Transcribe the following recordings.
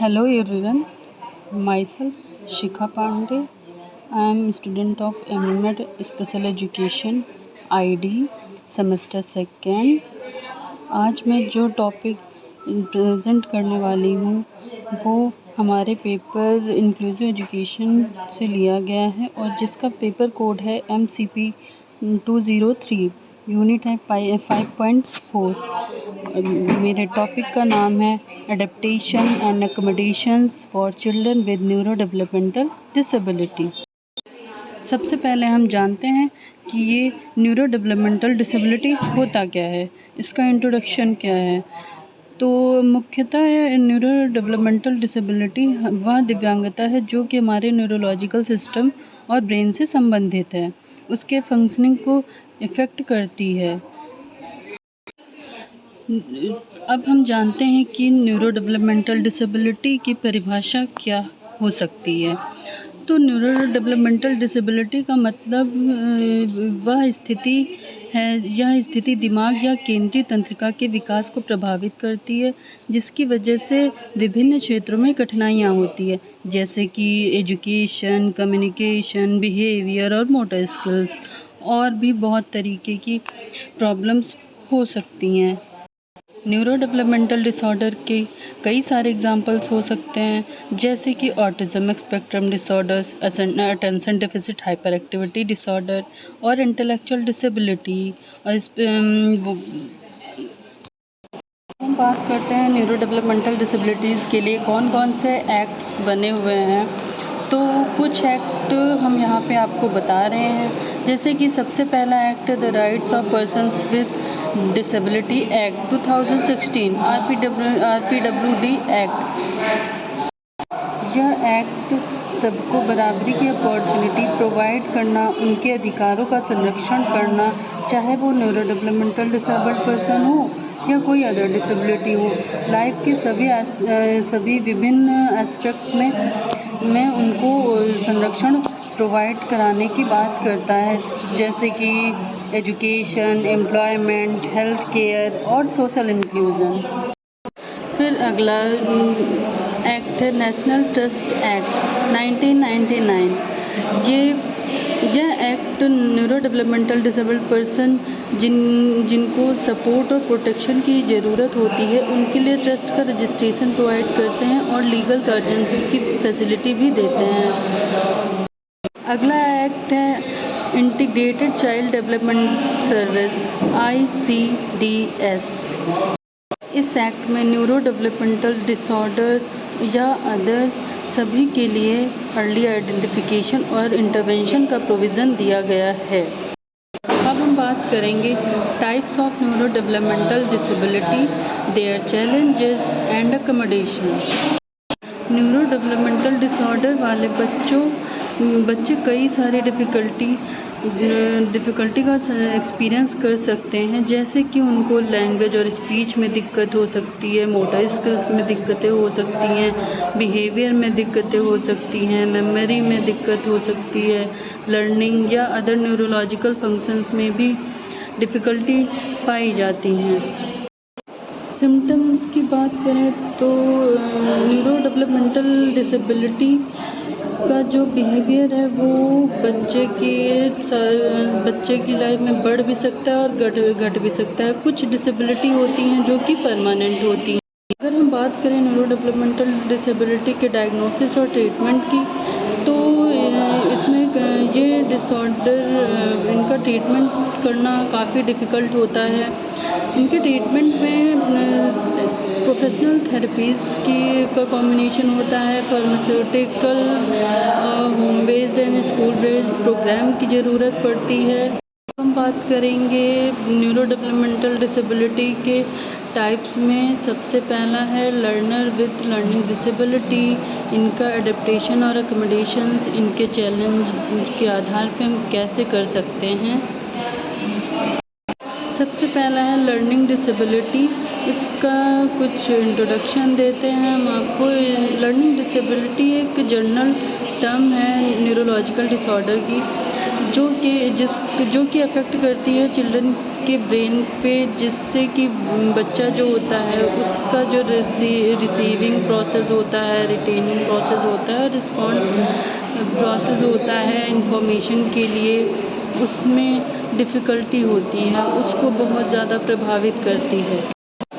Hello everyone, myself Shikha Pandey. I am student of MEd Special Education ID semester second. आज मैं जो topic present करने वाली हूँ वो हमारे पेपर इंक्लूसिव एजुकेशन से लिया गया है और जिसका पेपर कोड है MCP 203 यूनिट है 5.4। मेरे टॉपिक का नाम है adaptation and accommodations for children with neuro developmental disability. सबसे पहले हम जानते हैं कि ये न्यूरो डेवलपमेंटल डिसेबिलिटी होता क्या है, इसका इंट्रोडक्शन क्या है। तो मुख्यतः न्यूरो डेवलपमेंटल डिसेबिलिटी वह दिव्यांगता है जो कि हमारे न्यूरोलॉजिकल सिस्टम और ब्रेन से संबंधित है, उसके फंक्शनिंग को इफ़ेक्ट करती है। अब हम जानते हैं कि न्यूरो डेवलपमेंटल डिसेबिलिटी की परिभाषा क्या हो सकती है। तो न्यूरो डेवलपमेंटल डिसेबिलिटी का मतलब वह स्थिति है, यह स्थिति दिमाग या केंद्रीय तंत्रिका के विकास को प्रभावित करती है जिसकी वजह से विभिन्न क्षेत्रों में कठिनाइयाँ होती है, जैसे कि एजुकेशन, कम्युनिकेशन, बिहेवियर और मोटर स्किल्स, और भी बहुत तरीके की प्रॉब्लम्स हो सकती हैं। न्यूरो डेवलपमेंटल डिसऑर्डर के कई सारे एग्जांपल्स हो सकते हैं, जैसे कि autism spectrum disorders, attention deficit hyper activity disorder और इंटेलेक्चुअल डिसेबिलिटी। और हम बात करते हैं न्यूरो डेवलपमेंटल डिसेबिलिटीज़ के लिए कौन कौन से एक्ट्स बने हुए हैं। तो कुछ एक्ट हम यहाँ पे आपको बता रहे हैं, जैसे कि सबसे पहला act the rights of persons with disability act 2016 RPWD act. यह एक्ट सबको बराबरी की अपॉर्चुनिटी प्रोवाइड करना, उनके अधिकारों का संरक्षण करना, चाहे वो न्यूरो डेवलपमेंटल डिसेबल्ड पर्सन हो या कोई अदर डिसेबिलिटी हो। लाइफ के सभी विभिन्न एस्पेक्ट्स में उनको संरक्षण प्रोवाइड कराने की बात करता है, जैसे कि एजुकेशन, एम्प्लॉयमेंट, हेल्थ केयर और सोशल इंक्लूजन। फिर अगला एक्ट है नेशनल ट्रस्ट एक्ट 1999। यह act neuro developmental disabled person जिनको सपोर्ट और प्रोटेक्शन की ज़रूरत होती है उनके लिए ट्रस्ट का रजिस्ट्रेशन प्रोवाइड करते हैं और लीगल गार्जियनशिप की फैसिलिटी भी देते हैं। अगला एक्ट है integrated child development service ICDS। इस एक्ट में न्यूरो डेवलपमेंटल डिसऑर्डर या अदर सभी के लिए अर्ली आइडेंटिफिकेशन और इंटरवेंशन का प्रोविज़न दिया गया है। अब हम बात करेंगे types of neuro developmental disability, their challenges and accommodations. Neuro developmental disorder वाले बच्चे कई सारी डिफ़िकल्टी का एक्सपीरियंस कर सकते हैं, जैसे कि उनको लैंग्वेज और स्पीच में दिक्कत हो सकती है, मोटर स्किल्स में दिक्कतें हो सकती हैं, बिहेवियर में दिक्कतें हो सकती हैं, मेमोरी में दिक्कत हो सकती है, लर्निंग या अदर न्यूरोलॉजिकल फंक्शंस में भी डिफ़िकल्टी पाई जाती हैं। सिम्टम्स की बात करें तो न्यूरो डेवलपमेंटल डिसेबिलिटी का जो बिहेवियर है वो बच्चे की लाइफ में बढ़ भी सकता है और घट भी सकता है। कुछ डिसेबिलिटी होती हैं जो कि परमानेंट होती हैं। अगर हम बात करें न्यूरो डेवलपमेंटल डिसेबिलिटी के डायग्नोसिस और ट्रीटमेंट की, तो इसमें ये डिसऑर्डर इनका ट्रीटमेंट करना काफ़ी डिफ़िकल्ट होता है। इनके ट्रीटमेंट में प्रोफेशनल थेरेपीज़ का कॉम्बिनेशन होता है, pharmaceutical, home based and school based programme की ज़रूरत पड़ती है। हम बात करेंगे न्यूरो डेवलपमेंटल डिसेबिलिटी के टाइप्स में। सबसे पहला है लर्नर विद लर्निंग डिसेबिलिटी। इनका एडेप्टेशन और अकोमोडेशंस, इनके चैलेंज के आधार पे हम कैसे कर सकते हैं। सबसे पहला है लर्निंग डिसेबिलिटी। इसका कुछ इंट्रोडक्शन देते हैं हम आपको। लर्निंग डिसेबिलिटी एक जनरल टर्म है न्यूरोलॉजिकल डिसऑर्डर की, जो कि अफेक्ट करती है चिल्ड्रन के ब्रेन पे, जिससे कि बच्चा जो होता है उसका जो रिसीविंग प्रोसेस होता है, रिटेनिंग प्रोसेस होता है, रिस्पॉन्ड प्रोसेस होता है इंफॉर्मेशन के लिए, उसमें डिफ़िकल्टी होती है, उसको बहुत ज़्यादा प्रभावित करती है।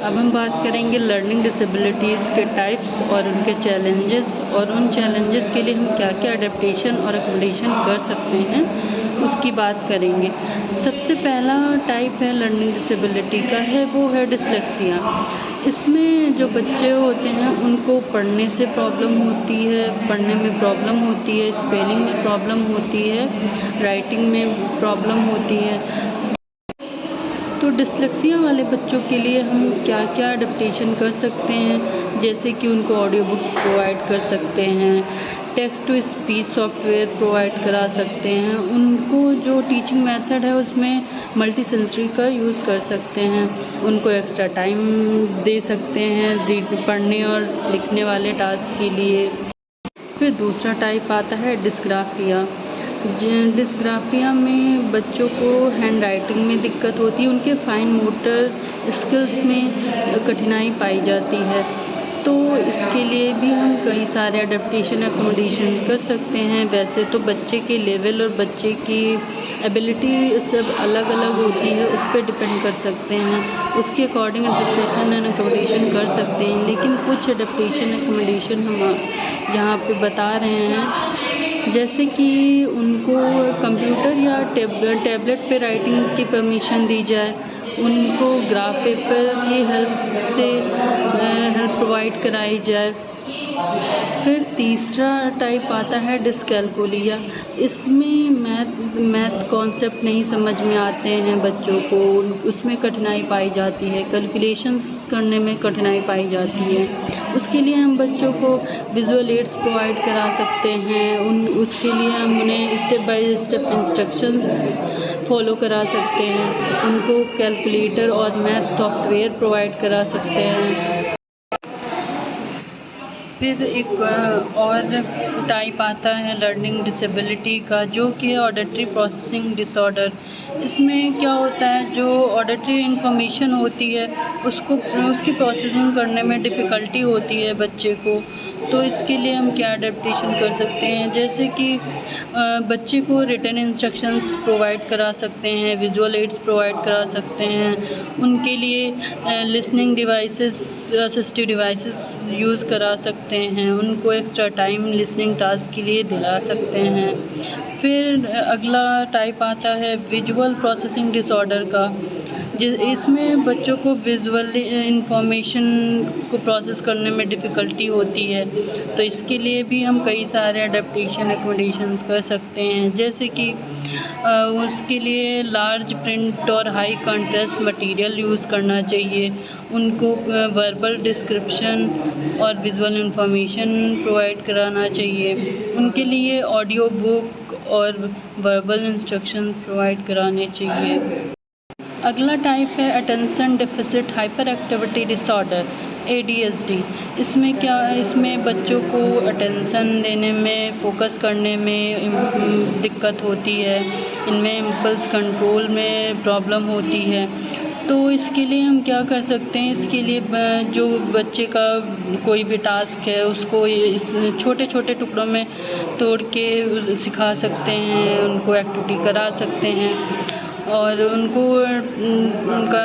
अब हम बात करेंगे लर्निंग डिसेबिलिटीज़ के टाइप्स और उनके चैलेंजेस, और उन चैलेंजेस के लिए हम क्या क्या अडेप्टेशन और अकोमोडेशन कर सकते हैं उसकी बात करेंगे। सबसे पहला टाइप है लर्निंग डिसेबिलिटी का है, वो है डिसलेक्सिया। इसमें जो बच्चे होते हैं उनको पढ़ने से प्रॉब्लम होती है, पढ़ने में प्रॉब्लम होती है, स्पेलिंग में प्रॉब्लम होती है, राइटिंग में प्रॉब्लम होती है। तो डिसलेक्सिया वाले बच्चों के लिए हम क्या क्या अडेप्टेशन कर सकते हैं, जैसे कि उनको ऑडियो बुक्स प्रोवाइड कर सकते हैं, text to speech software provide करा सकते हैं, उनको जो टीचिंग मेथड है उसमें मल्टी सेंसरी का यूज़ कर सकते हैं, उनको एक्स्ट्रा टाइम दे सकते हैं पढ़ने और लिखने वाले टास्क के लिए। फिर दूसरा टाइप आता है डिस्ग्राफिया। डिस्ग्राफिया में बच्चों को हैंड राइटिंग में दिक्कत होती है, उनके फाइन मोटर स्किल्स में कठिनाई पाई जाती है। तो इसके लिए भी हम कई सारे अडेप्टेशन अकोमोडेशन कर सकते हैं। वैसे तो बच्चे के लेवल और बच्चे की एबिलिटी सब अलग अलग होती है, उस पर डिपेंड कर सकते हैं, उसके अकॉर्डिंग अडेप्टेशन एंड अकोमोडेशन कर सकते हैं। लेकिन कुछ अडेप्टेशन अकोमोडेशन हम यहाँ पे बता रहे हैं, जैसे कि उनको कंप्यूटर या टैबलेट पे राइटिंग की परमिशन दी जाए, उनको ग्राफ पेपर की हेल्प से हेल्प प्रोवाइड कराई जाए। फिर तीसरा टाइप आता है डिस्कैल्कुलिया। इसमें मैथ कॉन्सेप्ट नहीं समझ में आते हैं बच्चों को, उसमें कठिनाई पाई जाती है, कैलकुलेशंस करने में कठिनाई पाई जाती है। उसके लिए हम बच्चों को विजुअल एड्स प्रोवाइड करा सकते हैं, उसके लिए हम उन्हें step by step instructions follow करा सकते हैं, उनको कैलकुलेटर और मैथ सॉफ्टवेयर प्रोवाइड करा सकते हैं। फिर एक और टाइप आता है लर्निंग डिसेबिलिटी का, जो कि ऑडिटरी प्रोसेसिंग डिसऑर्डर। इसमें क्या होता है, जो ऑडिटरी इंफॉर्मेशन होती है उसकी प्रोसेसिंग करने में डिफ़िकल्टी होती है बच्चे को। तो इसके लिए हम क्या अडेप्टेशन कर सकते हैं, जैसे कि बच्चे को रिटन इंस्ट्रक्शंस प्रोवाइड करा सकते हैं, विजुअल एड्स प्रोवाइड करा सकते हैं, उनके लिए listening devices, assistive devices use करा सकते हैं, उनको एक्स्ट्रा टाइम लिसनिंग टास्क के लिए दिला सकते हैं। फिर अगला टाइप आता है विजुअल प्रोसेसिंग डिसऑर्डर का, इसमें बच्चों को विजुअल इंफॉर्मेशन को प्रोसेस करने में डिफ़िकल्टी होती है। तो इसके लिए भी हम कई सारे अडेप्टेशन अकोमोडेशंस कर सकते हैं, जैसे कि उसके लिए लार्ज प्रिंट और हाई कंट्रास्ट मटेरियल यूज़ करना चाहिए, उनको वर्बल डिस्क्रिप्शन और विजुअल इंफॉर्मेशन प्रोवाइड कराना चाहिए, उनके लिए ऑडियो बुक और वर्बल इंस्ट्रक्शन प्रोवाइड कराने चाहिए। अगला टाइप है attention deficit hyper activity disorder, ADHD। इसमें बच्चों को अटेंशन देने में, फोकस करने में दिक्कत होती है, इनमें इम्पल्स कंट्रोल में प्रॉब्लम होती है। तो इसके लिए हम क्या कर सकते हैं, इसके लिए जो बच्चे का कोई भी टास्क है उसको इस छोटे छोटे टुकड़ों में तोड़ के सिखा सकते हैं, उनको एक्टिविटी करा सकते हैं, और उनको उनका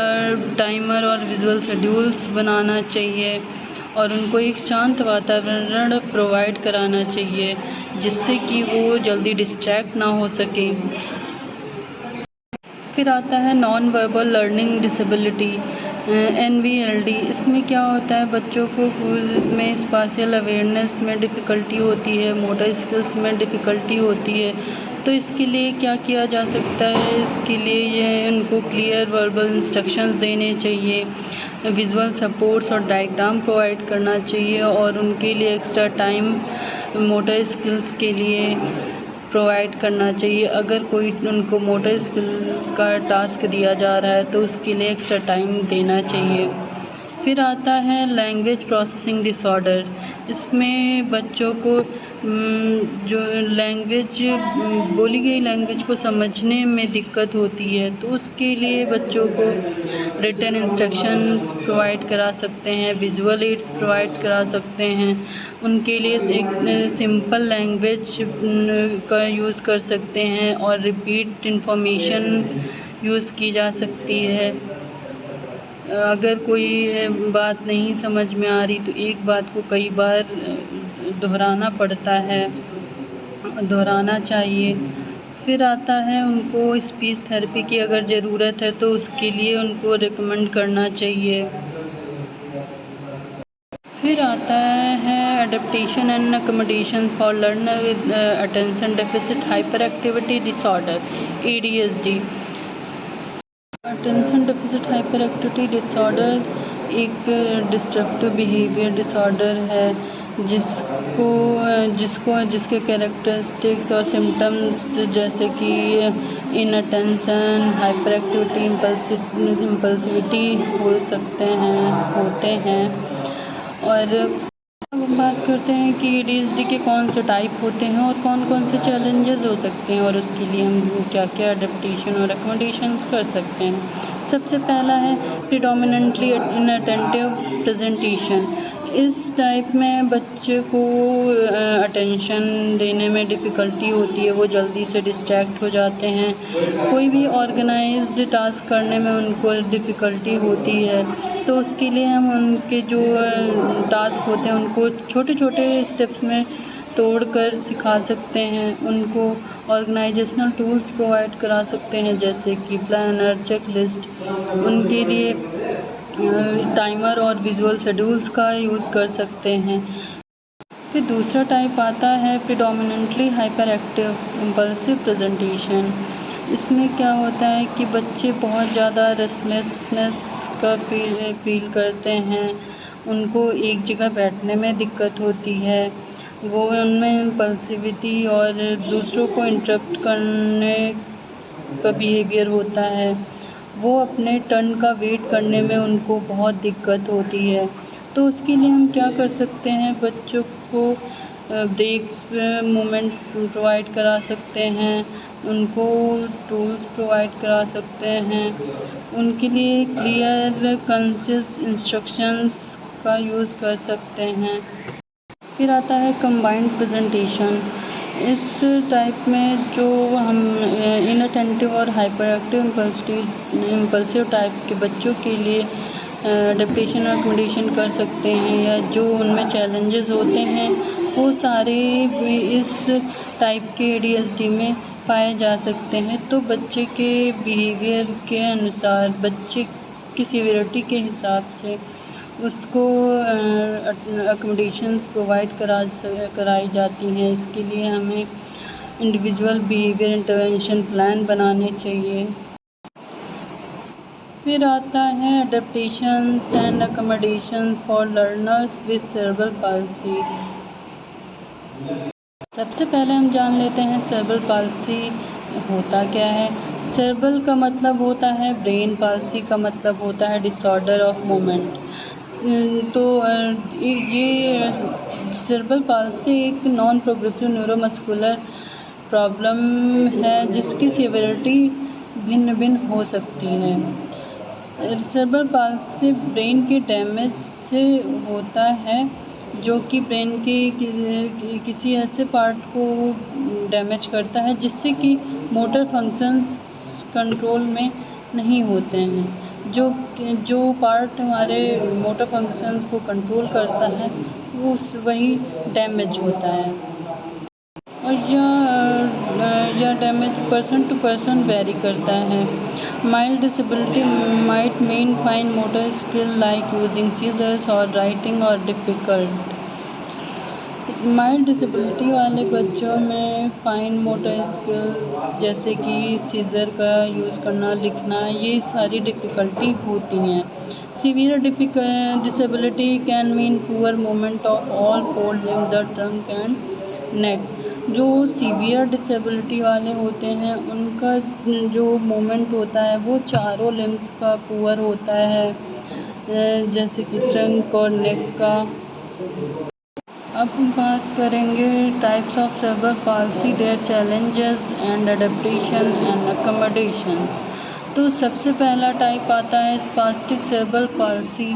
टाइमर और विजुअल शेड्यूल्स बनाना चाहिए, और उनको एक शांत वातावरण प्रोवाइड कराना चाहिए, जिससे कि वो जल्दी डिस्ट्रैक्ट ना हो सके। फिर आता है non verbal learning disability, NVLD। इसमें क्या होता है, बच्चों को में स्पाशियल अवेयरनेस में डिफ़िकल्टी होती है, मोटर स्किल्स में डिफ़िकल्टी होती है। तो इसके लिए क्या किया जा सकता है, इसके लिए ये उनको क्लियर वर्बल इंस्ट्रक्शंस देने चाहिए, विजुअल सपोर्ट्स और डायग्राम प्रोवाइड करना चाहिए, और उनके लिए एक्स्ट्रा टाइम मोटर स्किल्स के लिए प्रोवाइड करना चाहिए। अगर कोई उनको मोटर स्किल का टास्क दिया जा रहा है तो उसके लिए एक्स्ट्रा टाइम देना चाहिए। फिर आता है लैंग्वेज प्रोसेसिंग डिसऑर्डर। इसमें बच्चों को जो लैंग्वेज बोली गई लैंग्वेज को समझने में दिक्कत होती है, तो उसके लिए बच्चों को रिटन इंस्ट्रक्शंस प्रोवाइड करा सकते हैं, विजुअल एड्स प्रोवाइड करा सकते हैं। उनके लिए एक सिंपल लैंग्वेज का यूज़ कर सकते हैं और रिपीट इंफॉर्मेशन यूज़ की जा सकती है। अगर कोई बात नहीं समझ में आ रही तो एक बात को कई बार दोहराना पड़ता है, दोहराना चाहिए। फिर आता है उनको स्पीच थेरेपी की अगर ज़रूरत है तो उसके लिए उनको रिकमेंड करना चाहिए। फिर आता है adaptation and accommodations for learner with attention deficit hyper activity disorder ADHD। Attention deficit hyper activity disorder एक डिस्ट्रक्टिव बिहेवियर डिसऑर्डर है जिसके कैरेक्टरिस्टिक्स और सिम्टम्स जैसे कि इनअटेंशन, हाइपर एक्टिविटी, इम्पल्सिविटी होते हैं। और अब हम बात करते हैं कि ADHD के कौन से टाइप होते हैं और कौन कौन से चैलेंजेस हो सकते हैं और उसके लिए हम क्या क्या अडेप्टेशन और रिकमेंडेशंस कर सकते हैं। सबसे पहला है प्रिडोमिनेंटली इनअटेंटिव प्रेजेंटेशन। इस टाइप में बच्चे को अटेंशन देने में डिफ़िकल्टी होती है, वो जल्दी से डिस्ट्रैक्ट हो जाते हैं। कोई भी ऑर्गेनाइज्ड टास्क करने में उनको डिफ़िकल्टी होती है, तो उसके लिए हम उनके जो टास्क होते हैं उनको छोटे छोटे स्टेप्स में तोड़कर सिखा सकते हैं। उनको ऑर्गेनाइजेशनल टूल्स प्रोवाइड करा सकते हैं जैसे कि प्लानर, चेकलिस्ट। उनके लिए टाइमर और विजुअल शेड्यूल्स का यूज़ कर सकते हैं। फिर दूसरा टाइप आता है predominantly hyper active impulsive presentation. इसमें क्या होता है कि बच्चे बहुत ज़्यादा रेस्टलेसनेस का फील करते हैं, उनको एक जगह बैठने में दिक्कत होती है, वो उनमें इम्पल्सिविटी और दूसरों को इंटरप्ट करने का बिहेवियर होता है। वो अपने टर्न का वेट करने में उनको बहुत दिक्कत होती है। तो उसके लिए हम क्या कर सकते हैं, बच्चों को ब्रेक्स मोमेंट प्रोवाइड करा सकते हैं, उनको टूल्स प्रोवाइड करा सकते हैं, उनके लिए क्लियर कंसिस इंस्ट्रक्शंस का यूज़ कर सकते हैं। फिर आता है कंबाइंड प्रेजेंटेशन। इस टाइप में जो हम इनअटेंटिव और हाइपर एक्टिव इम्पल्सिव टाइप के बच्चों के लिए अडेप्टेशन और अकोमोडेशन कर सकते हैं, या जो उनमें चैलेंजेस होते हैं वो सारे इस टाइप के ADHD में पाए जा सकते हैं। तो बच्चे के बिहेवियर के अनुसार, बच्चे की सीवियरिटी के हिसाब से उसको अकोमोडेशंस प्रोवाइड कराई जाती हैं। इसके लिए हमें इंडिविजुअल बिहेवियर इंटरवेंशन प्लान बनाने चाहिए। फिर आता है adaptations and accommodations for learners with cerebral palsy. सबसे पहले हम जान लेते हैं सेरेब्रल पाल्सी होता क्या है। सेरेब्रल का मतलब होता है ब्रेन, पाल्सी का मतलब होता है डिसऑर्डर ऑफ मूवमेंट। तो ये सेरेब्रल पाल्सी एक नॉन प्रोग्रेसिव न्यूरोमस्कुलर प्रॉब्लम है जिसकी सीवियरिटी भिन्न भिन्न हो सकती है। सेरेब्रल पाल्सी ब्रेन के डैमेज से होता है, जो कि ब्रेन के किसी ऐसे पार्ट को डैमेज करता है जिससे कि मोटर फंक्शंस कंट्रोल में नहीं होते हैं। जो पार्ट हमारे मोटर फंक्शंस को कंट्रोल करता है वो वही डैमेज होता है। और यह damage person to person vary करता है। Mild disability might mean fine motor skill like using scissors और राइटिंग और डिफ़िकल्ट। माइल्ड डिसेबिलिटी वाले बच्चों में फाइन मोटर स्किल जैसे कि सीजर का यूज़ करना, लिखना, ये सारी डिफ़िकल्टी होती हैं। Severe disability can mean poor movement of all four limb, the trunk and neck. जो सीवियर डिसेबिलिटी वाले होते हैं उनका जो मूवमेंट होता है वो चारों लिम्स का पुअर होता है, जैसे कि ट्रंक और नेक का। अब हम बात करेंगे types of cerebral palsy, their challenges and adaptation and accommodation. तो सबसे पहला टाइप आता है स्पास्टिक सेरेब्रल पाल्सी।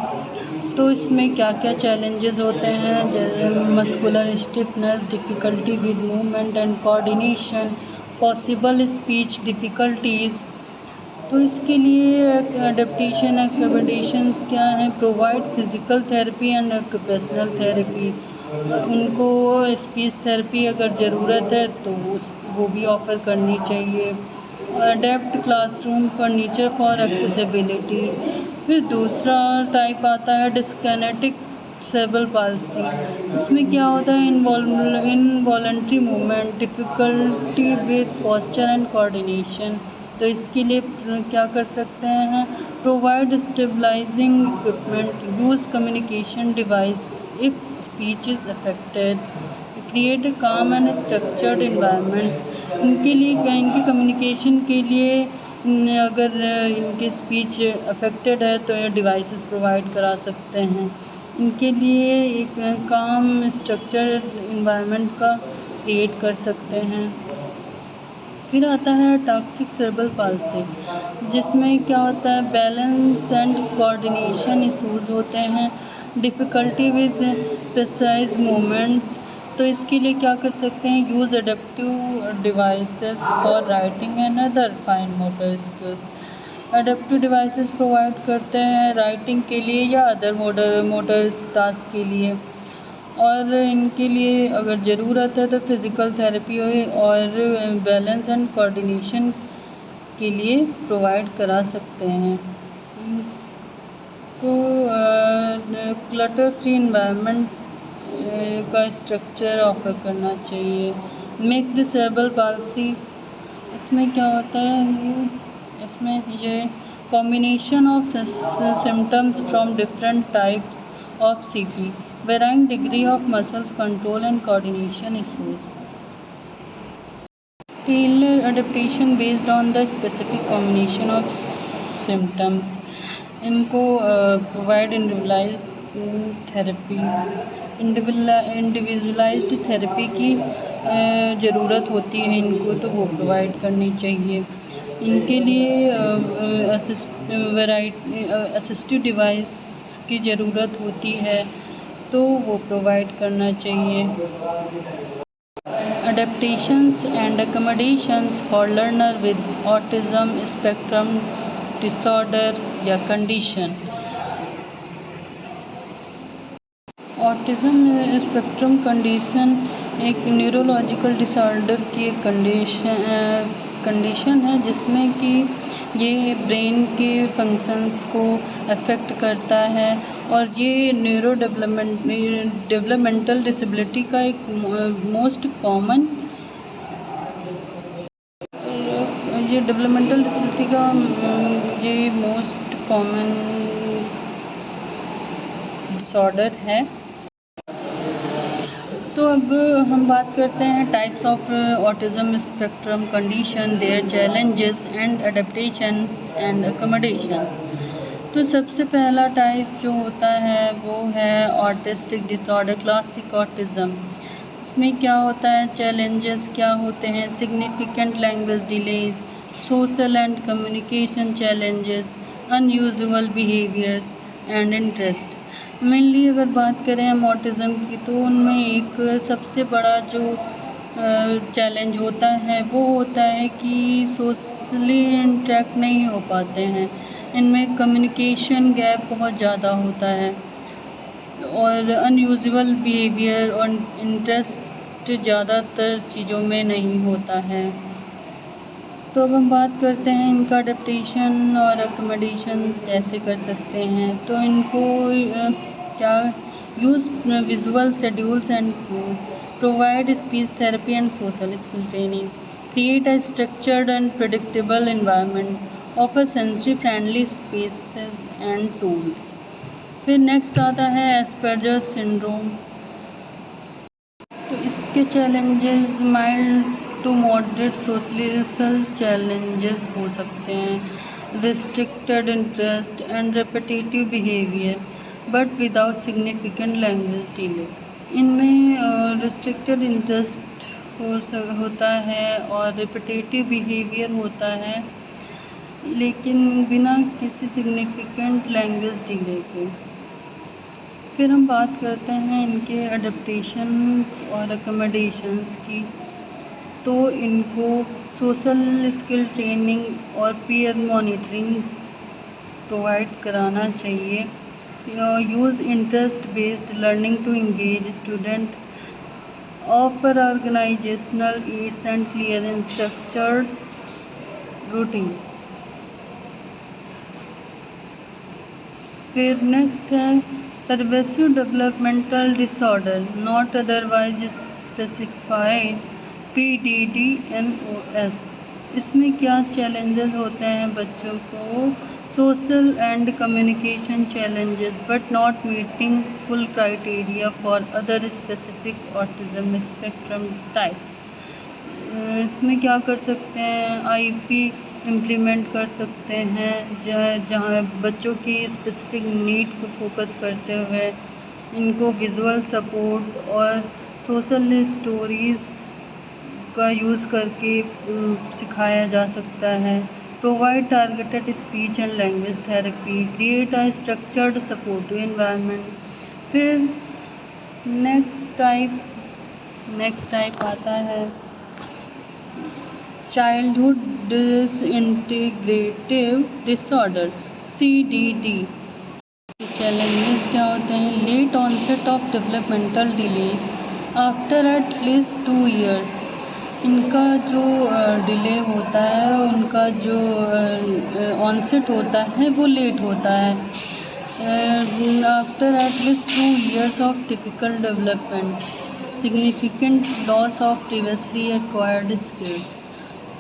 तो इसमें क्या क्या चैलेंजेस होते हैं, जैसे muscular stiffness, difficulty with movement and coordination, possible speech difficulties. तो इसके लिए एडेप्टेशन अकोमोडेशंस क्या हैं, provide physical therapy and occupational therapy. उनको स्पीच थेरेपी अगर ज़रूरत है तो वो भी ऑफ़र करनी चाहिए। Adapt classroom furniture for accessibility. फिर दूसरा टाइप आता है डिस्किनेटिक सेरेब्रल पाल्सी। इसमें क्या होता है, involuntary movement, difficulty with posture and coordination. तो इसके लिए क्या कर सकते हैं, provide stabilising equipment, use communication device if speech is affected, create a calm and structured environment. इनके लिए इनकी कम्युनिकेशन के लिए अगर इनकी स्पीच अफेक्टेड है तो ये डिवाइसेस प्रोवाइड करा सकते हैं। इनके लिए एक काम स्ट्रक्चर्ड इन्वायरमेंट का क्रिएट कर सकते हैं। फिर आता है टॉक्सिक सेरेब्रल पाल्सी, जिसमें क्या होता है, बैलेंस एंड कोऑर्डिनेशन इश्यूज होते हैं, डिफ़िकल्टी विद प्रिसाइज मूवमेंट्स। तो इसके लिए क्या कर सकते हैं, use adaptive devices for writing and other fine motor skills. Adaptive devices provide करते हैं राइटिंग के लिए या अदर मोटर टास्क के लिए। और इनके लिए अगर ज़रूरत है तो फिज़िकल थेरेपी और बैलेंस एंड कोऑर्डिनेशन के लिए प्रोवाइड करा सकते हैं। तो क्लटर फ्री इन्वायरमेंट का स्ट्रक्चर ऑफर करना चाहिए। मेक द सेरेब्रल पाल्सी, इसमें क्या होता है, इसमें ये combination of symptoms from different types of CP, varying degree of muscle control and coordination issues. Tailor adaptation based on the specific combination of symptoms. इनको provide individualized therapy की ज़रूरत होती है इनको, तो वो प्रोवाइड करनी चाहिए। इनके लिए असिस्टिव डिवाइस की ज़रूरत होती है तो वो प्रोवाइड करना चाहिए। Adaptations and accommodations for learner with autism spectrum disorder या कंडीशन। ऑटिज़म स्पेक्ट्रम कंडीशन एक न्यूरोलॉजिकल डिसऑर्डर की एक कंडीशन है जिसमें कि ये ब्रेन के फंक्शंस को अफेक्ट करता है और ये डेवलपमेंटल डिसेबिलिटी का एक मोस्ट कॉमन ये डेवलपमेंटल डिसेबिलिटी का ये मोस्ट कॉमन डिसऑर्डर है। तो अब हम बात करते हैं types of autism spectrum condition, their challenges and adaptation and accommodation. तो सबसे पहला टाइप जो होता है वो है ऑटिस्टिक डिसऑर्डर, क्लासिक ऑटिज़म। इसमें क्या होता है, चैलेंजेस क्या होते हैं, significant language delays, social and communication challenges, unusual behaviours and interest. Mainly अगर बात करें हम ऑटिज़म की तो उनमें एक सबसे बड़ा जो चैलेंज होता है वो होता है कि सोशली इंटरेक्ट नहीं हो पाते हैं। इनमें कम्युनिकेशन गैप बहुत ज़्यादा होता है और अनयूजुअल बिहेवियर और इंटरेस्ट ज़्यादातर चीज़ों में नहीं होता है। तो अब हम बात करते हैं इनका अडेप्टेशन और अकोमोडेशन कैसे कर सकते हैं। तो इनको क्या use visual schedules and cues, provide speech therapy and social skill training, create a structured and predictable environment, offer sensory friendly spaces and tools. फिर नेक्स्ट आता है एस्पर्जर सिंड्रोम। तो इसके challenges mild to moderate social challenges हो सकते हैं, restricted interest and repetitive behaviour but without significant language delay. इनमें restricted interest होता है और रिपीटेटिव बिहेवियर होता है, लेकिन बिना किसी सिग्निफिकेंट लैंग्वेज डिले के। फिर हम बात करते हैं इनके अडेप्टेशंस और अकोमोडेशंस की। तो इनको सोशल स्किल ट्रेनिंग और पीयर मॉनिटरिंग प्रोवाइड कराना चाहिए। Use interest based learning to engage student, offer organisational aids and clear and structured routine. फिर नेक्स्ट है pervasive developmental disorder not otherwise specified, PDD-NOS। इसमें क्या चैलेंजेस होते हैं बच्चों को? Social and communication challenges but not meeting full criteria for other specific autism spectrum type. इसमें क्या कर सकते हैं? IP इम्प्लीमेंट कर सकते हैं जहाँ बच्चों की स्पेसिफिक नीड को फोकस करते हुए इनको विजुअल सपोर्ट और सोशल स्टोरीज़ का यूज़ करके सिखाया जा सकता है। Provide targeted speech and language therapy, create a structured supportive environment. फिर नेक्स्ट टाइप आता है childhood disintegrative disorder, CDD। Challenges क्या होते हैं? Late onset of developmental delays after at least 2 years। इनका जो डिले होता है, उनका जो ऑनसेट होता है वो लेट होता है। After at least 2 years of typical development, significant loss of previously acquired skills.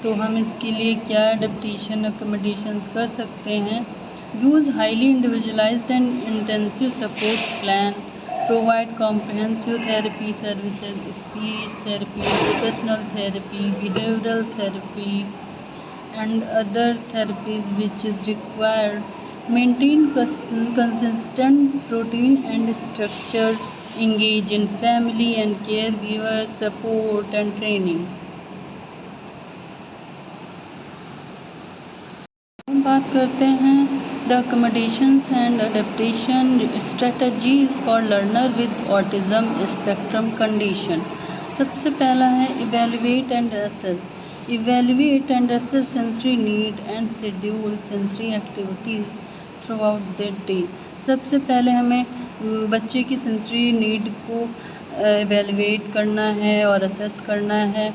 तो हम इसके लिए क्या एडेप्टेशन अकोमोडेशंस कर सकते हैं? Use highly individualised and intensive support plan, provide comprehensive therapy services, speech therapy, occupational therapy, behavioural therapy and other therapies which is required. Maintain consistent routine and structure. Engage in family and caregiver support and training. हम बात करते हैं the accommodations and adaptation strategies for learner with autism spectrum condition. सबसे पहला है evaluate and assess. Evaluate and assess sensory need and schedule sensory activities throughout the day। सबसे पहले हमें बच्चे की सेंसरी नीड को एवेलुएट करना है और असेस करना है।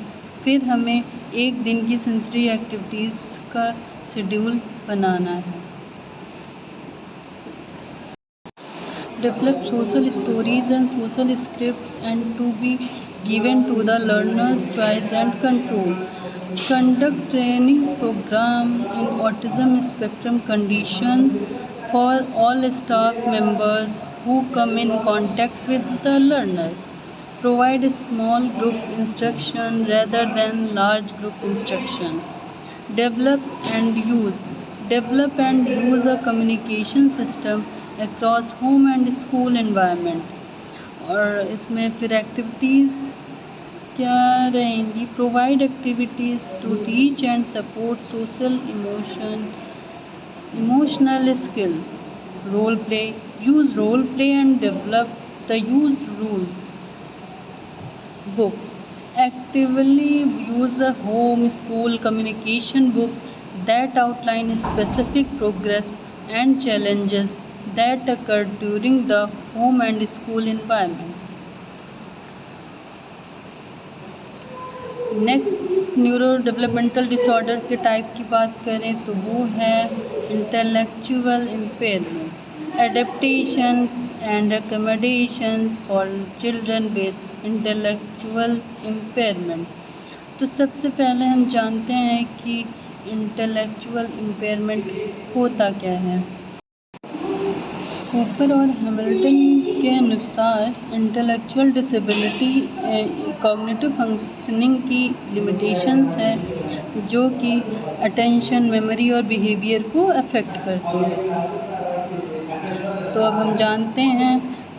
फिर हमें एक दिन की सेंसरी एक्टिविटीज़ का शेड्यूल बनाना है। Develop social stories and social scripts and to be given to the learners choice and control. Conduct training program in autism spectrum conditions for all staff members who come in contact with the learner. Provide small group instruction rather than large group instruction. Develop and use a communication system across home and school environment। और इसमें फिर activities क्या रहेंगी? Provide activities to teach and support social emotional skill. Role play, use role play and develop the use rules. Book, actively use a home school communication book that outline specific progress and challenges that occur during the home and school environment। Next neuro developmental disorder के type की बात करें तो वो है intellectual impairment, adaptations and accommodations for children with intellectual impairment। तो सबसे पहले हम जानते हैं कि इंटेलेक्चुअल इम्पेयरमेंट होता क्या है। कूपर और हैमिल्टन के अनुसार इंटेलेक्चुअल डिसेबिलिटी कॉग्निटिव फंक्शनिंग की लिमिटेशंस है जो कि अटेंशन, मेमोरी और बिहेवियर को अफेक्ट करती है। तो अब हम जानते हैं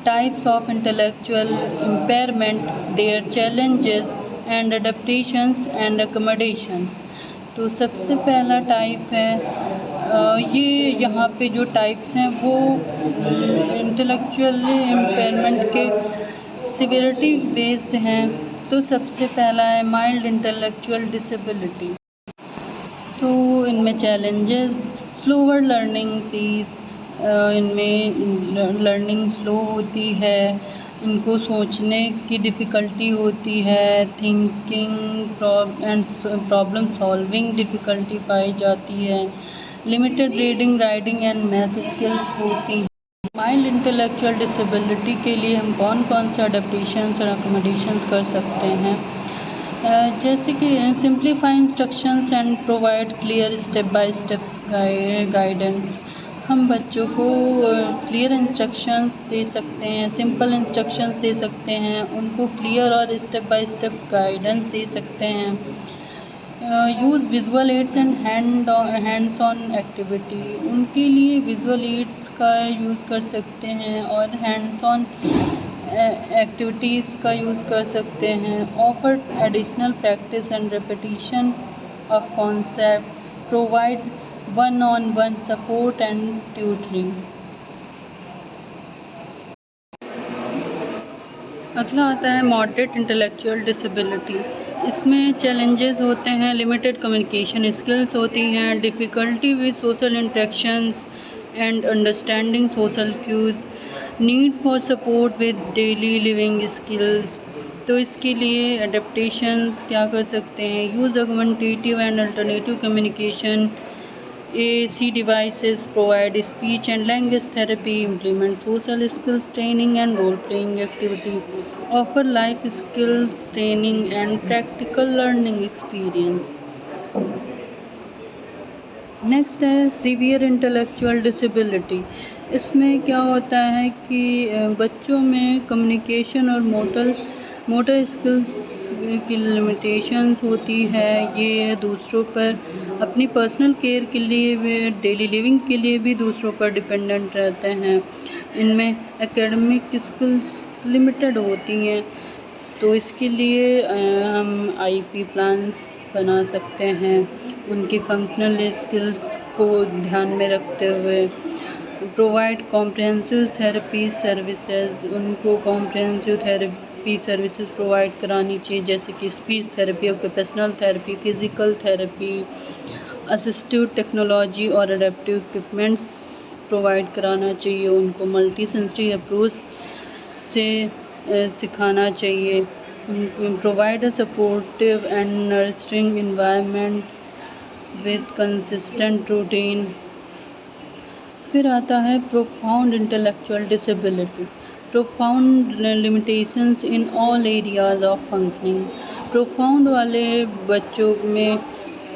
Types of intellectual impairment, their challenges and adaptations and accommodations. तो सबसे पहला टाइप है ये यहाँ पे जो टाइप्स हैं वो इंटेलेक्चुअल इम्पेयरमेंट के सिवियरिटी बेस्ड हैं। तो सबसे पहला है माइल्ड इंटेलेक्चुअल डिसेबिलिटी। तो इनमें चैलेंजेस, स्लोअर लर्निंग पेस, इनमें लर्निंग स्लो होती है, इनको सोचने की डिफ़िकल्टी होती है, thinking and problem solving difficulty पाई जाती है, limited reading, writing and math skills होती हैं। माइल्ड इंटेलेक्चुअल डिसेबिलिटी के लिए हम कौन कौन से अडेप्टेशंस और अकोमोडेशंस कर सकते हैं, जैसे कि simplify instructions and provide clear step by step guidance. हम बच्चों को क्लियर इंस्ट्रक्शंस दे सकते हैं, सिंपल इंस्ट्रक्शंस दे सकते हैं, उनको क्लियर और स्टेप बाय स्टेप गाइडेंस दे सकते हैं। Use visual aids and hands on activity, उनके लिए विजुअल एड्स का यूज़ कर सकते हैं और हैंड्स ऑन एक्टिविटीज़ का यूज़ कर सकते हैं। Offer additional practice and repetition of concept, provide one-on-one support and tutoring। अगला आता है मॉडरेट इंटेलेक्चुअल डिसेबिलिटी। इसमें चैलेंजेस होते हैं, लिमिटेड कम्युनिकेशन स्किल्स होती हैं, difficulty with social interactions and understanding social cues, need for support with daily living skills. तो इसके लिए एडेप्टेशंस क्या कर सकते हैं, use augmentative and alternative communication, AC devices provide speech and language therapy, implement social skills training and role-playing activity, offer life skills training and practical learning experience। Next है severe intellectual disability. इसमें क्या होता है कि बच्चों में communication और motor skills की लिमिटेशंस होती है। ये दूसरों पर अपनी पर्सनल केयर के लिए वे डेली लिविंग के लिए भी दूसरों पर डिपेंडेंट रहते हैं। इनमें एकेडमिक स्किल्स लिमिटेड होती हैं, तो इसके लिए हम IP प्लान्स बना सकते हैं, उनकी फंक्शनल स्किल्स को ध्यान में रखते हुए। प्रोवाइड कॉम्प्रहेंसिव थेरेपी सर्विसेज, उनको कॉम्प्रहेंसिव थेरेपी सर्विसेज प्रोवाइड करानी चाहिए, जैसे कि speech therapy, occupational therapy, physical therapy, assistive technology और अडेप्टिव इक्विपमेंट्स प्रोवाइड कराना चाहिए। उनको मल्टी सेंसरी अप्रोच से सिखाना चाहिए। Provide a supportive and nurturing environment with consistent routine. फिर आता है profound intellectual disability, profound limitations in all areas of functioning. Profound वाले बच्चों में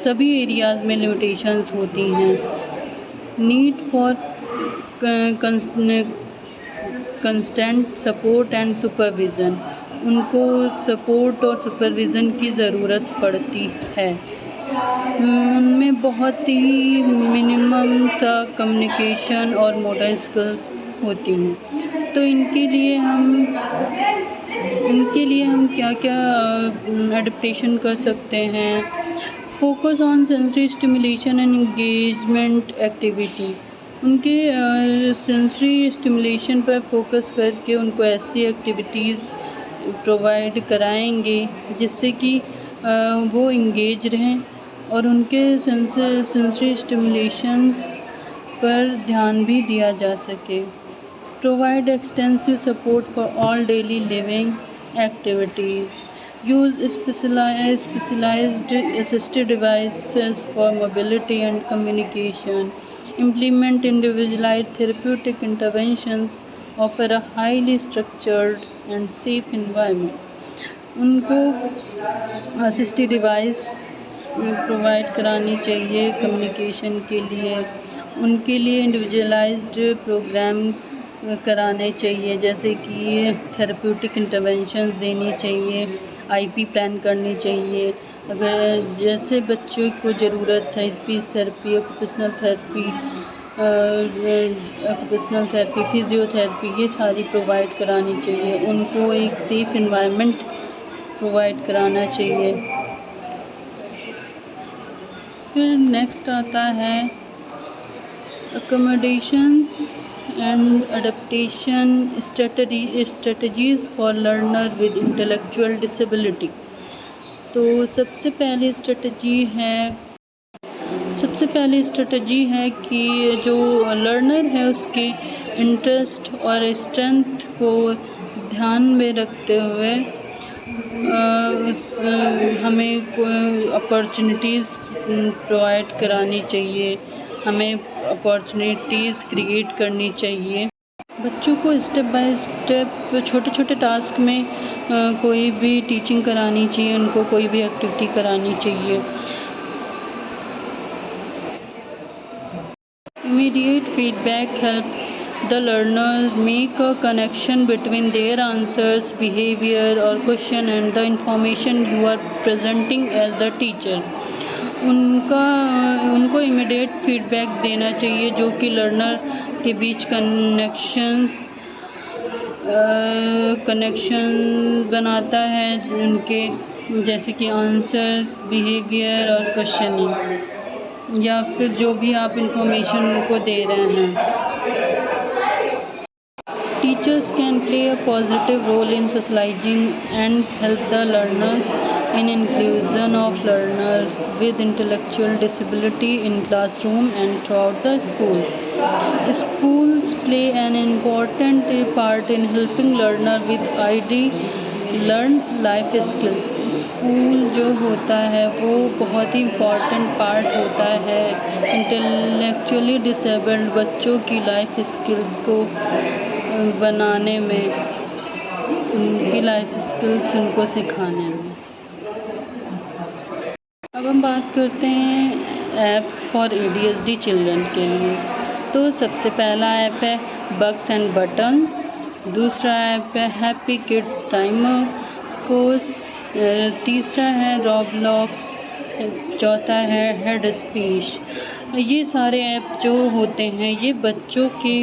सभी एरियाज़ में लिमिटेशंस होती हैं। Need for constant support and supervision, उनको सपोर्ट और सुपरविज़न की ज़रूरत पड़ती है। उनमें बहुत ही मिनिमम सा कम्युनिकेशन और मोटर स्किल्स होती हैं। तो इनके लिए हम क्या क्या एडेप्टेशन कर सकते हैं। Focus on sensory stimulation and engagement activity, उनके सेंसरी स्टिमुलेशन पर फोकस करके उनको ऐसी एक्टिविटीज़ प्रोवाइड कराएंगे जिससे कि वो इंगेज रहें और उनके सेंसरी स्टिमुलेशन पर ध्यान भी दिया जा सके। Provide extensive support for all daily living activities, use specialised assistive devices for mobility and communication, implement individualized therapeutic interventions, offer a highly structured and safe environment। उनको असिस्टिव डिवाइस प्रोवाइड करानी चाहिए communication के लिए। उनके लिए individualised programme कराने चाहिए, जैसे कि थेरेप्यूटिक इंटरवेंशंस देनी चाहिए, IP प्लान करनी चाहिए। अगर जैसे बच्चों को ज़रूरत है speech therapy, occupational therapy, occupational therapy, physiotherapy, ये सारी प्रोवाइड करानी चाहिए। उनको एक सेफ़ एनवायरनमेंट प्रोवाइड कराना चाहिए। फिर नेक्स्ट आता है accommodation and adaptation strategies for learner with intellectual disability. तो सबसे पहली स्ट्रेटजी है कि जो लर्नर है उसके इंटरेस्ट और स्ट्रेंथ को ध्यान में रखते हुए हमें अपॉर्चुनिटीज़ प्रोवाइड करानी चाहिए, हमें अपॉर्चुनिटीज़ क्रिएट करनी चाहिए। बच्चों को स्टेप बाय स्टेप छोटे छोटे टास्क में कोई भी टीचिंग करानी चाहिए, उनको कोई भी एक्टिविटी करानी चाहिए। Immediate feedback helps the learners make a connection between their answers, behavior or question and the information you are presenting as the teacher. उनको इमीडिएट फीडबैक देना चाहिए जो कि लर्नर के बीच कनेक्शन बनाता है, उनके जैसे कि आंसर्स, बिहेवियर और क्वेश्चनिंग, या फिर जो भी आप इंफॉर्मेशन उनको दे रहे हैं। Teachers can play a positive role in socializing and help the learners in inclusion of learners with intellectual disability in classroom and throughout the school. Schools play an important part in helping learner with ID learn life skills. School जो होता है वो बहुत ही important part होता है intellectually disabled बच्चों की life skills को बनाने में, उनकी लाइफ स्किल्स उनको सिखाने में। अब हम बात करते हैं ऐप्स फॉर ADHD चिल्ड्रन के लिए। तो सबसे पहला ऐप है बग्स एंड बटन्स, दूसरा ऐप है हैप्पी किड्स टाइमर कोर्स, तीसरा है रॉबलॉक्स, चौथा है हेड स्पीच। ये सारे ऐप जो होते हैं ये बच्चों के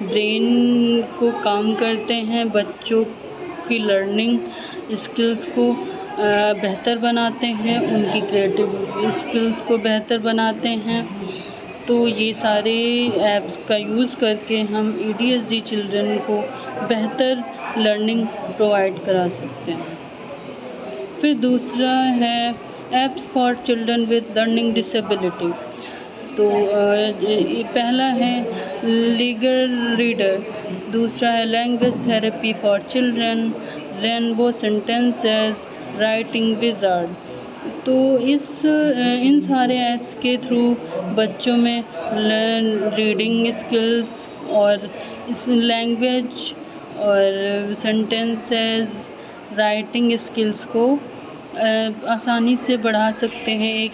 ब्रेन को काम करते हैं, बच्चों की लर्निंग स्किल्स को बेहतर बनाते हैं, उनकी क्रिएटिव स्किल्स को बेहतर बनाते हैं। तो ये सारे ऐप्स का यूज़ करके हम ADHD चिल्ड्रन को बेहतर लर्निंग प्रोवाइड करा सकते हैं। फिर दूसरा है apps for children with learning disability. तो ये पहला है लीगल रीडर, दूसरा है language therapy for children, rainbow sentences, writing wizard. तो इन सारे ऐप्स के थ्रू बच्चों में रीडिंग स्किल्स और इस लैंग्वेज और सेंटेंसेस, राइटिंग स्किल्स को आसानी से बढ़ा सकते हैं, एक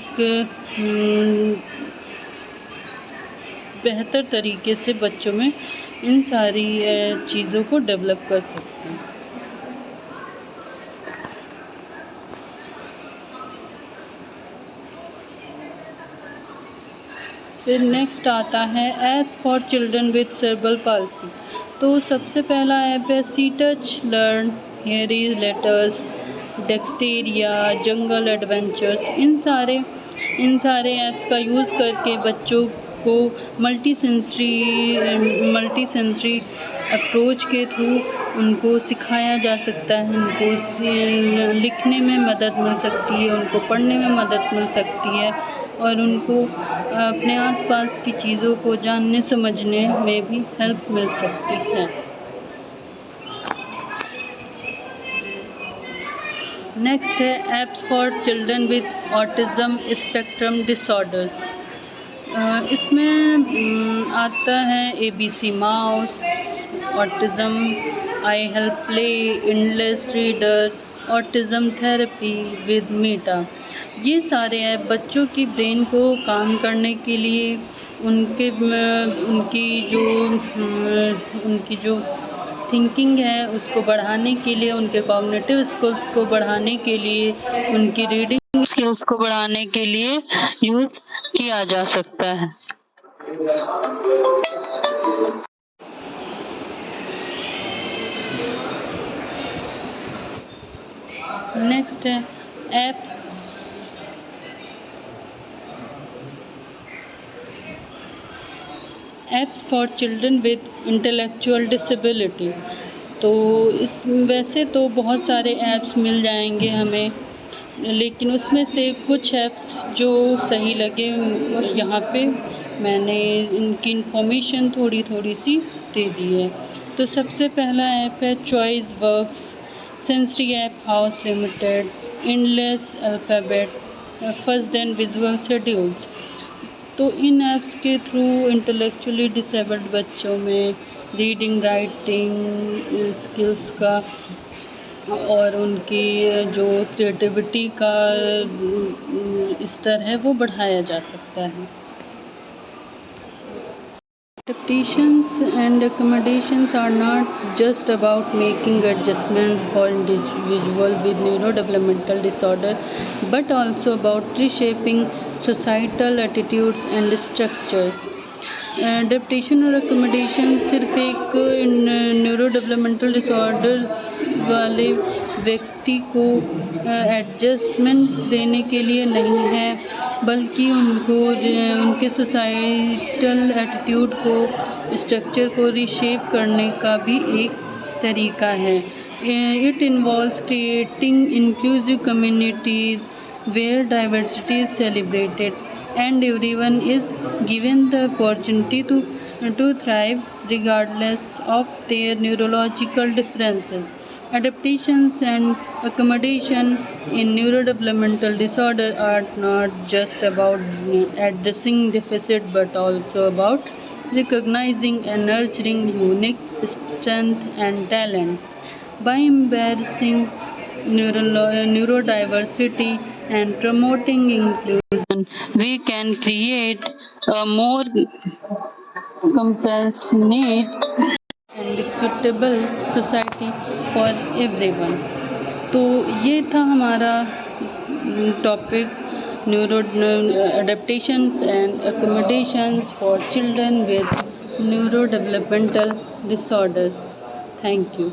बेहतर तरीके से बच्चों में इन सारी चीज़ों को डेवलप कर सकते हैं। फिर नेक्स्ट आता है apps for children with cerebral palsy. तो सबसे पहला ऐप है See Touch Learn, Hairy Letters, Dexteria, Jungle Adventures. इन सारे ऐप्स का यूज़ करके बच्चों को मल्टी सेंसरी अप्रोच के थ्रू उनको सिखाया जा सकता है, उनको लिखने में मदद मिल सकती है, उनको पढ़ने में मदद मिल सकती है और उनको अपने आसपास की चीज़ों को जानने समझने में भी हेल्प मिल सकती है। नेक्स्ट है apps for children with autism spectrum disorders. इसमें आता है ABC Mouse, Autism I Help Play, Endless Reader, Autism Therapy with MITA. ये सारे ऐप बच्चों की ब्रेन को काम करने के लिए, उनकी जो थिंकिंग है उसको बढ़ाने के लिए, उनके कॉग्निटिव स्किल्स को बढ़ाने के लिए, उनकी रीडिंग स्किल्स को बढ़ाने के लिए यूज़ किया जा सकता है। नेक्स्ट है apps for children with intellectual disability. तो इस वैसे तो बहुत सारे ऐप्स मिल जाएंगे हमें, लेकिन उसमें से कुछ ऐप्स जो सही लगे यहाँ पे मैंने इनकी इन्फॉर्मेशन थोड़ी सी दे दी है। तो सबसे पहला ऐप है choice works, sensory app house limited, endless alphabet, first and visual schedules. तो इन ऐप्स के थ्रू इंटेलेक्चुअली डिसेबल्ड बच्चों में रीडिंग राइटिंग स्किल्स का और उनकी जो क्रिएटिविटी का स्तर है वो बढ़ाया जा सकता है। Adaptations and accommodations are not just about making adjustments for individuals with neurodevelopmental disorder, but also about reshaping societal attitudes and structures. Adaptation और अकोमोडेशन सिर्फ एक न्यूरो डेवलपमेंटल डिसऑर्डर्स वाले व्यक्ति को एडजस्टमेंट देने के लिए नहीं है, बल्कि उनको उनके सोसाइटल एटीट्यूड को स्ट्रक्चर को रीशेप करने का भी एक तरीका है। It involves creating inclusive communities where diversity is celebrated and everyone is given the opportunity to thrive regardless of their neurological differences. Adaptations and accommodation in neurodevelopmental disorder are not just about addressing deficit but also about recognizing and nurturing unique strengths and talents. By embracing neurodiversity and promoting inclusion, we can create a more compassionate and equitable society for everyone. तो ये था हमारा topic neuro adaptations and accommodations for children with neurodevelopmental disorders. Thank you.